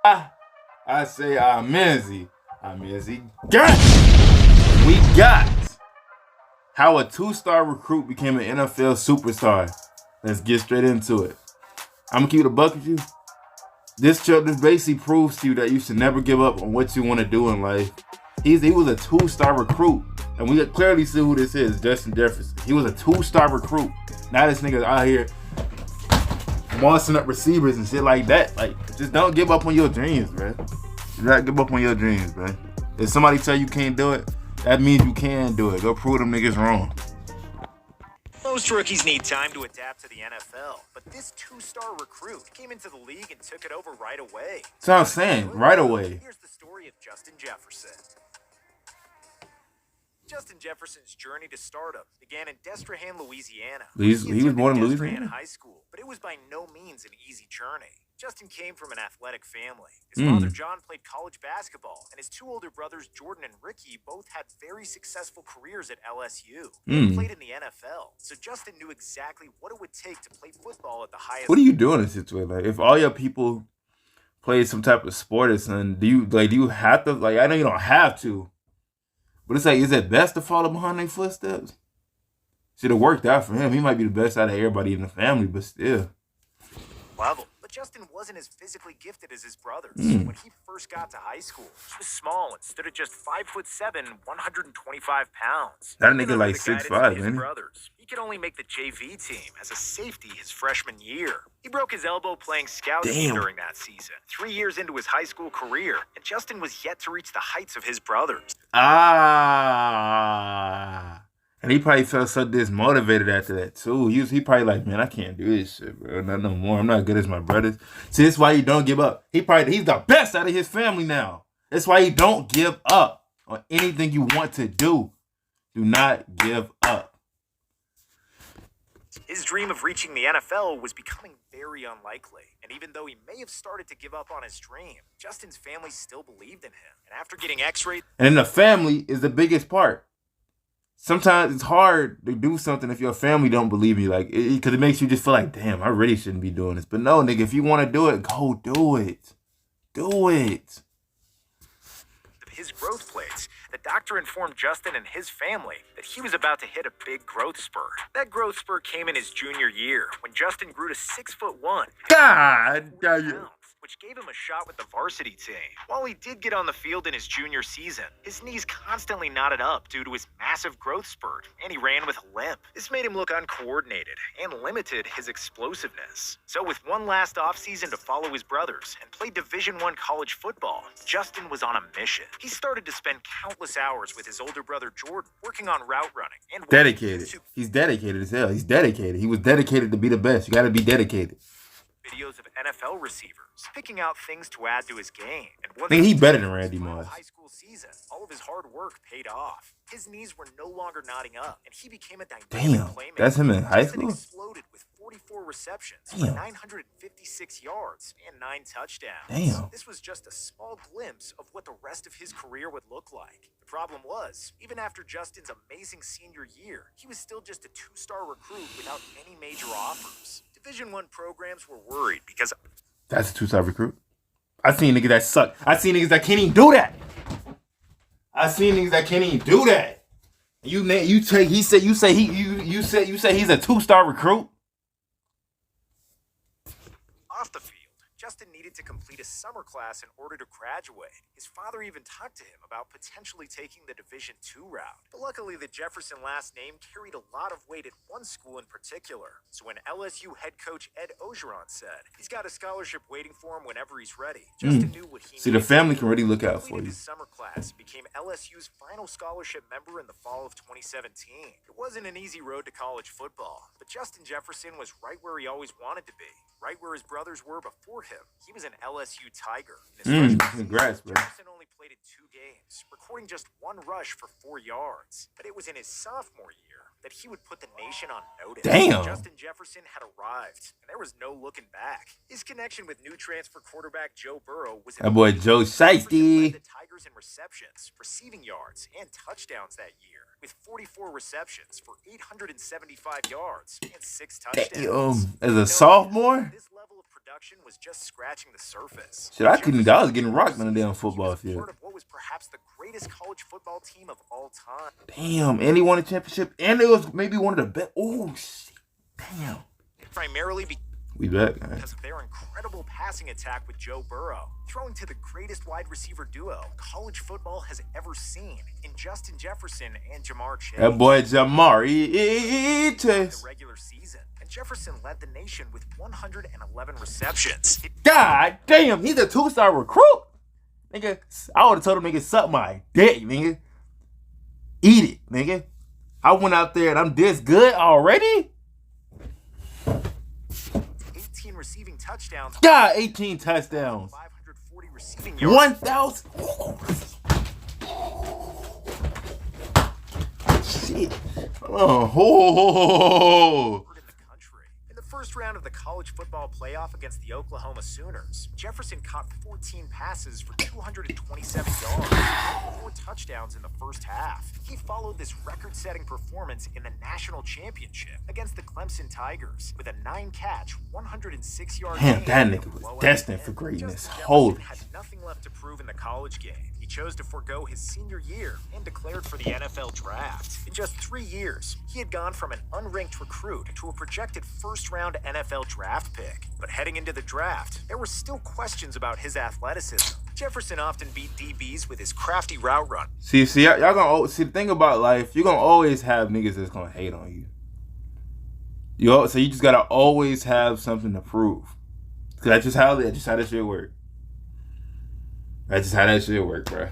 I say Amenzi. Got we got how a 2-star recruit became an NFL superstar. Let's get straight into it. I'm gonna keep it a buck with you. This basically proves to you that you should never give up on what you want to do in life. He was a 2-star recruit, and we clearly see who this is, Justin Jefferson. He was a 2-star recruit. Now this nigga out here mossing up receivers and shit like that. Like, just don't give up on your dreams, man. Do not give up on your dreams, man. If somebody tell you can't do it, that means you can do it. Go prove them niggas wrong. Most rookies need time to adapt to the NFL, but this 2-star recruit came into the league and took it over right away. That's what I'm saying, right away. Here's the story of Justin Jefferson. Justin Jefferson's journey to stardom began in Destrehan, Louisiana. He was born in Louisiana? High school, but it was by no means an easy journey. Justin came from an athletic family. His father, John, played college basketball, and his 2 older brothers, Jordan and Ricky, both had very successful careers at LSU. They played in the NFL, so Justin knew exactly what it would take to play football at the highest level. What do you do in this situation? Like, if all your people play some type of sport or something, do you have to, like, I know you don't have to, but it's like, is it best to follow behind their footsteps? Should have worked out for him. He might be the best out of everybody in the family, but still. Level. But Justin wasn't as physically gifted as his brothers. When he first got to high school, he was small and stood at just 5'7", 125 pounds. That nigga like 6'5", man. He could only make the JV team as a safety his freshman year. He broke his elbow playing scouting during that season, 3 years into his high school career, and Justin was yet to reach the heights of his brothers. And he probably felt so dismotivated after that, too. He probably like, man, I can't do this shit, bro. Not no more. I'm not good as my brothers. See, that's why you don't give up. He's the best out of his family now. That's why you don't give up on anything you want to do. Do not give up. His dream of reaching the NFL was becoming very unlikely. And even though he may have started to give up on his dream, Justin's family still believed in him. And after getting x-rays... And then the family is the biggest part. Sometimes it's hard to do something if your family don't believe you, like, because it makes you just feel like, damn, I really shouldn't be doing this. But no, nigga, if you want to do it, go do it. Do it. His growth plates, the doctor informed Justin and his family that he was about to hit a big growth spurt. That growth spurt came in his junior year when Justin grew to 6'1". God damn it. Which gave him a shot with the varsity team. While he did get on the field in his junior season, his knees constantly knotted up due to his massive growth spurt, and he ran with a limp. This made him look uncoordinated and limited his explosiveness. So with one last offseason to follow his brothers and play Division I college football, Justin was on a mission. He started to spend countless hours with his older brother Jordan working on route running. And dedicated. He's dedicated as hell. He's dedicated. He was dedicated to be the best. You got to be dedicated. Videos of NFL receivers picking out things to add to his game. And he better than Randy Moss. High school season, all of his hard work paid off. His knees were no longer knotting up, and he became a dynamic playmaker. That's him in high school? Exploded with 44 receptions for 956 yards and 9 touchdowns. Damn. This was just a small glimpse of what the rest of his career would look like. The problem was, even after Justin's amazing senior year, he was still just a 2-star recruit without any major offers. Division I programs were worried because... That's a 2-star recruit. I seen niggas that suck. I seen niggas that can't even do that. You say he's a 2-star recruit. Off the field, Justin needed to complete a summer class in order to graduate. His father even talked to him about potentially taking the Division II route. But luckily, the Jefferson last name carried a lot of weight at one school in particular. So when LSU head coach Ed Ogeron said he's got a scholarship waiting for him whenever he's ready, Justin knew what he needed. See, the family can really look out for you. His summer class became LSU's final scholarship member in the fall of 2017. It wasn't an easy road to college football, but Justin Jefferson was right where he always wanted to be, right where his brothers were before him. He was an LSU Tiger. Congrats, bro. Jefferson only played in 2 games, recording just 1 rush for 4 yards. But it was in his sophomore year that he would put the nation on notice. Damn. Justin Jefferson had arrived, and there was no looking back. His connection with new transfer quarterback Joe Burrow was... That boy Joe Shiesty. The Tigers in receptions, receiving yards, and touchdowns that year, with 44 receptions for 875 yards and 6 touchdowns. Damn. As a sophomore? This level of production was just scratching the surface. Shit, I was getting rocked on the damn football field. Part of what was perhaps the greatest college football team of all time. Damn, and he won a championship, and it was maybe one of the best. Oh shit, damn. Primarily we back, man. Because of their incredible passing attack with Joe Burrow, throwing to the greatest wide receiver duo college football has ever seen in Justin Jefferson and Jamar Chase. That boy Jamar Chase. The regular season, and Jefferson led the nation with 111 receptions. God damn, he's a 2-star recruit. Nigga, I would have told him, nigga, suck my dick, nigga. Eat it, nigga. I went out there and I'm this good already? 18 receiving touchdowns. God, 18 touchdowns. 540 receiving yards. 1,000. Shit. Oh. In the first round of the college football playoff against the Oklahoma Sooners, Jefferson caught 14 passes for 227 yards, 4 touchdowns in the first half. He followed this record-setting performance in the national championship against the Clemson Tigers with a 9-catch, 106-yard game. Damn, that nigga was destined for greatness. Holy. Had nothing left to prove in the college game. He chose to forego his senior year and declared for the NFL draft. In just 3 years, he had gone from an unranked recruit to a projected first-round NFL draft pick. But heading into the draft, there were still questions about his athleticism. Jefferson often beat DBs with his crafty route run. See, y'all gonna see the thing about life. You're gonna always have niggas that's gonna hate on you. So you just gotta always have something to prove. Cause that's just how that shit work. That's just how that shit work, bro.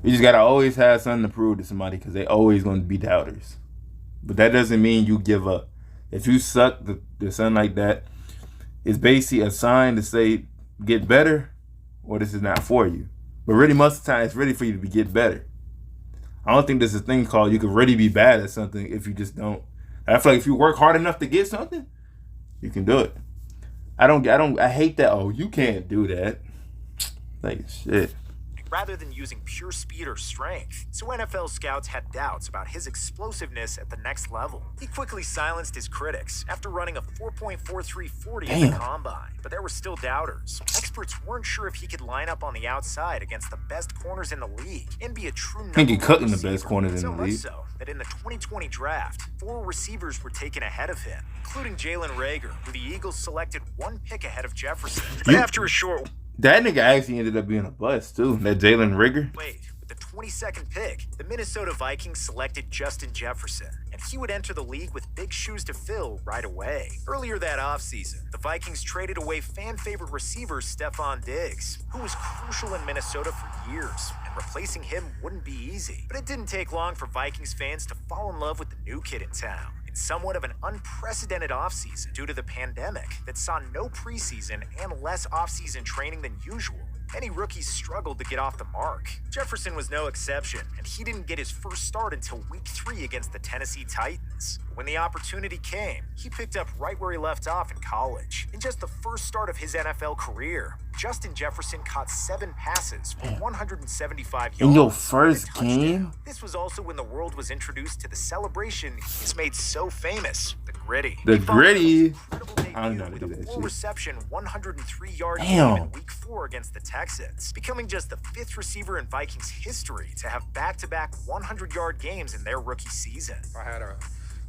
You just gotta always have something to prove to somebody, cause they always gonna be doubters. But that doesn't mean you give up. If you suck the something like that, it's basically a sign to say get better, or this is not for you. But really, most of the time, it's ready for you to get better. I don't think there's a thing called you can really be bad at something if you just don't. I feel like if you work hard enough to get something, you can do it. I hate that. Oh, you can't do that. Like shit. Rather than using pure speed or strength, so NFL scouts had doubts about his explosiveness at the next level. He quickly silenced his critics after running a 4.4340 in the combine, but there were still doubters. Experts weren't sure if he could line up on the outside against the best corners in the league and be a true number one receiver. Cutting the best corners in the league. So that in the 2020 draft, 4 receivers were taken ahead of him, including Jalen Reagor, who the Eagles selected 1 pick ahead of Jefferson. But after a short that nigga actually ended up being a bust, too. That Jalen Reagor. Wait, with the 22nd pick, the Minnesota Vikings selected Justin Jefferson, and he would enter the league with big shoes to fill right away. Earlier that offseason, the Vikings traded away fan-favorite receiver Stephon Diggs, who was crucial in Minnesota for years, and replacing him wouldn't be easy. But it didn't take long for Vikings fans to fall in love with the new kid in town. In somewhat of an unprecedented offseason due to the pandemic that saw no preseason and less offseason training than usual, many rookies struggled to get off the mark. Jefferson was no exception, and he didn't get his first start until week 3 against the Tennessee Titans. When the opportunity came, he picked up right where he left off in college. In just the first start of his NFL career, Justin Jefferson caught 7 passes for 175 yards. In your first game? This was also when the world was introduced to the celebration he's made so famous, the gritty. The gritty? I don't know how to do that shit. Reception, 103-yard game in week 4 against the Texans, becoming just the 5th receiver in Vikings history to have back-to-back 100-yard games in their rookie season. If I had a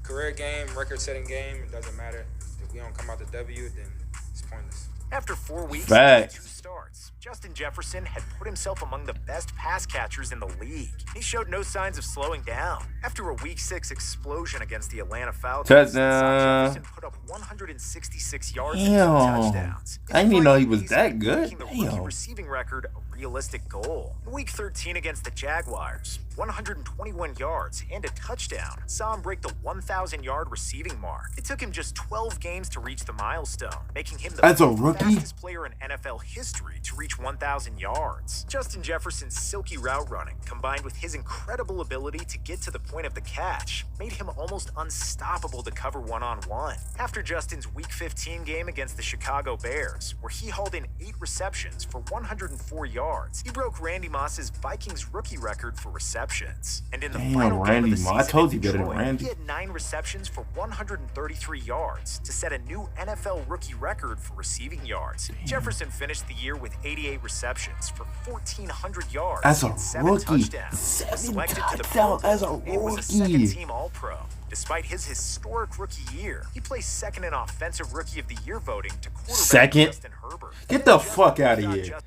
career game, record-setting game, it doesn't matter. If we don't come out the W, then it's pointless. After 4 weeks and 2 starts, Justin Jefferson had put himself among the best pass catchers in the league. He showed no signs of slowing down. After a Week 6 explosion against the Atlanta Falcons, Jefferson put up 166 yards and 2 touchdowns. I didn't even know he was that good. Making the rookie receiving record a realistic goal. In Week 13 against the Jaguars, 121 yards and a touchdown saw him break the 1,000-yard receiving mark. It took him just 12 games to reach the milestone, making him the fastest player in NFL history to reach reach 1,000 yards. Justin Jefferson's silky route running, combined with his incredible ability to get to the point of the catch, made him almost unstoppable to cover one-on-one. After Justin's Week 15 game against the Chicago Bears, where he hauled in 8 receptions for 104 yards, he broke Randy Moss's Vikings rookie record for receptions. And in the final game of the season, I told you better than Detroit, Randy. he had 9 receptions for 133 yards to set a new NFL rookie record for receiving yards. Jefferson finished the year with 88 receptions for 1,400 yards as a and 7 rookie. touchdowns. 7 Selected to the touchdowns as a and was a rookie. second-team All-Pro. Despite his historic rookie year, he placed second in Offensive Rookie of the Year voting to quarterback Second? Justin Herbert. Get the fuck out of here.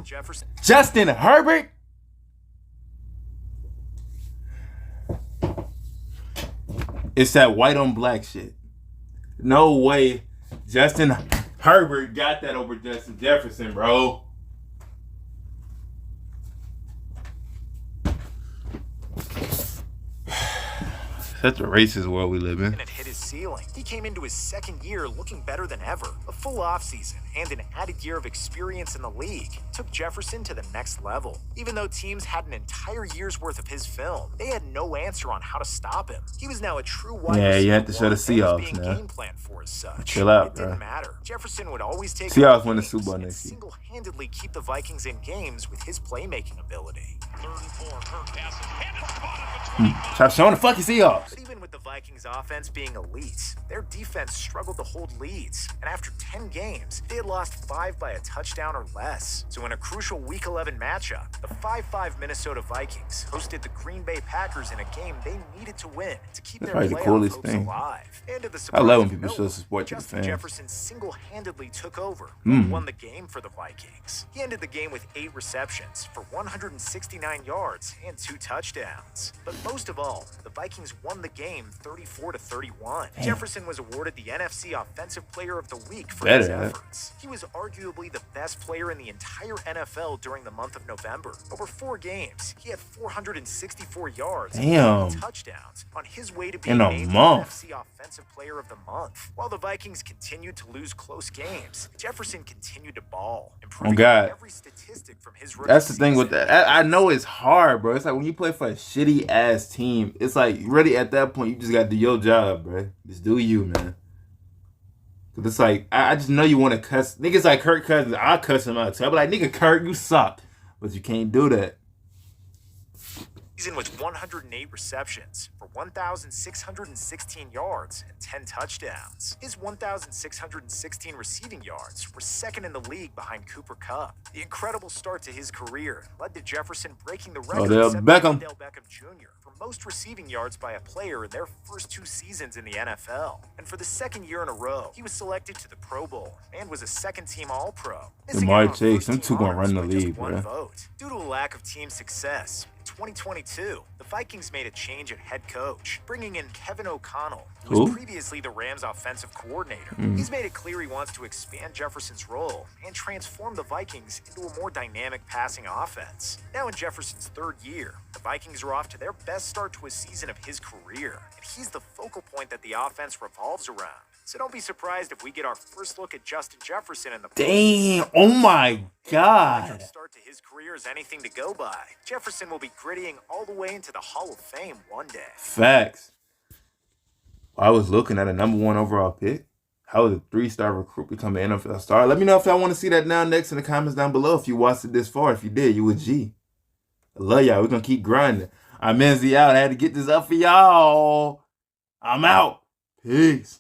Jefferson. Justin Herbert? It's that white on black shit. No way Justin Herbert got that over Justin Jefferson, bro. Such a racist world we live in. And it hit his ceiling. He came into his second year looking better than ever. A full offseason and an added year of experience in the league took Jefferson to the next level. Even though teams had an entire year's worth of his film, they had no answer on how to stop him. He was now a true wide receiver. Yeah, you have to show the and was Seahawks being now. game planned for as such. Chill out, it didn't bro. matter. Jefferson would always take Seahawks win the games Super Bowl and next year. single-handedly keep the Vikings in games with his playmaking ability. Stop showing the fucking Seahawks. But even with the Vikings offense being elite, their defense struggled to hold leads. And after 10 games, they had lost 5 by a touchdown or less. So in a crucial Week 11 matchup, the 5-5 Minnesota Vikings hosted the Green Bay Packers in a game they needed to win to keep That's their probably the playoff coolest hopes thing. alive. And to the I love when surprise people of show no support to the Justin fans. Jefferson single-handedly took over and Mm. won the game for the Vikings. He ended the game with 8 receptions for 169 yards and 2 touchdowns. But most of all, the Vikings won the game 34-31. Damn. Jefferson was awarded the NFC Offensive Player of the Week for Better, his huh? efforts. He was arguably the best player in the entire NFL during the month of November. Over 4 games, he had 464 yards Damn. and 8 touchdowns on his way to being In a named the month. NFC Offensive Player of the Month. While the Vikings continued to lose close games, Jefferson continued to ball, improving God. every statistic from his rookie That's the thing with season. that. I know it's hard, bro. It's like when you play for a shitty ass team, it's like really at that point you just gotta do your job, bro. Just do you, man. Cause it's like I just know you want to cuss niggas like Kirk Cousins. I'll cuss him out too. I'll be like, nigga, Kirk, you suck, but you can't do that. Season with 108 receptions for 1,616 yards and 10 touchdowns. His 1,616 receiving yards were second in the league behind Cooper Kupp. The incredible start to his career led to Jefferson breaking the record Odell set by Beckham. Odell Beckham Jr. for most receiving yards by a player in their first 2 seasons in the NFL. And for the second year in a row, he was selected to the Pro Bowl and was a second-team All-Pro. Missing Lamar out on Chase, them first-team two gonna run honors the by just league, 1 bro. vote. Due to a lack of team success, in 2022, the Vikings made a change at head coach, bringing in Kevin O'Connell, who was Who? previously the Rams' offensive coordinator. Mm. He's made it clear he wants to expand Jefferson's role and transform the Vikings into a more dynamic passing offense. Now in Jefferson's 3rd year, the Vikings are off to their best start to a season of his career, and he's the focal point that the offense revolves around. So don't be surprised if we get our first look at Justin Jefferson in the Damn! Oh my Electric God! start to his career is anything to go by. Jefferson will be grittying all the way into the Hall of Fame one day. Facts. I was looking at a #1 overall pick. How would a 3-star recruit become an NFL star? Let me know if y'all want to see that down next in the comments down below. If you watched it this far, if you did, you a G. I love y'all. We're gonna keep grinding. I'm Enzy out. I had to get this up for y'all. I'm out. Peace.